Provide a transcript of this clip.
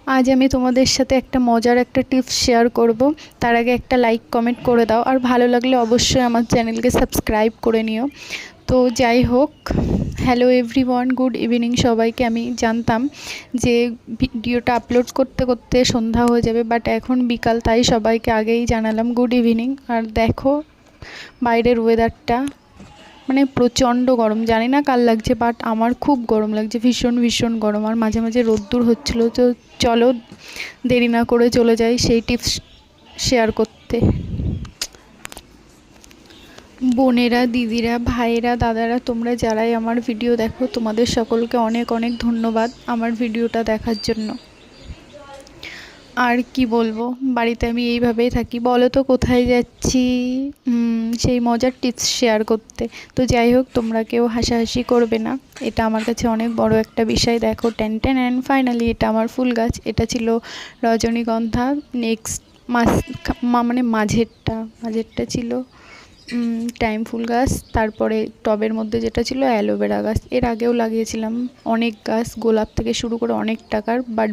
আজ আমি তোমাদের সাথে একটা মজার একটা টিপস শেয়ার করব। তার আগে একটা লাইক কমেন্ট করে দাও, আর ভালো লাগলে অবশ্যই আমার চ্যানেলকে সাবস্ক্রাইব করে নিও। তো যাই হোক, হ্যালো এভরিওয়ান, গুড ইভিনিং সবাইকে। আমি জানতাম যে ভিডিওটা আপলোড করতে করতে সন্ধ্যা হয়ে যাবে, বাট এখন বিকাল, তাই সবাইকে আগেই জানালাম গুড ইভিনিং। আর দেখো বাইরের ওয়েদারটা, মানে প্রচণ্ড গরম, জানি না কার লাগছে, বাট আমার খুব গরম লাগছে, ভীষণ ভীষণ গরম। আর মাঝে মাঝে রোদ্দুর হচ্ছিলো। তো চলো দেরি না করে চলে যাই সেই টিপস শেয়ার করতে। বোনেরা, দিদিরা, ভাইয়েরা, দাদারা, তোমরা যারাই আমার ভিডিও দেখো, তোমাদের সকলকে অনেক অনেক ধন্যবাদ আমার ভিডিওটা দেখার জন্য। আর কি বলবো, বাড়িতে আমি এইভাবেই থাকি। বলো তো কোথায় যাচ্ছি? সেই মজার টিপস শেয়ার করতে। তো যাই হোক, তোমরা কেউ হাসাহাসি করবে না, এটা আমার কাছে অনেক বড় একটা বিষয়। দেখো টেন টেন অ্যান্ড ফাইনালি এটা আমার ফুল গাছ। এটা ছিল রজনীগন্ধা। নেক্সট মানে মাঝেরটা ছিল টাইম ফুল গাছ। তারপরে টবের মধ্যে যেটা ছিল অ্যালোভেরা গাছ। এর আগেও লাগিয়েছিলাম অনেক গাছ, গোলাপ থেকে শুরু করে অনেক টাকার, বাট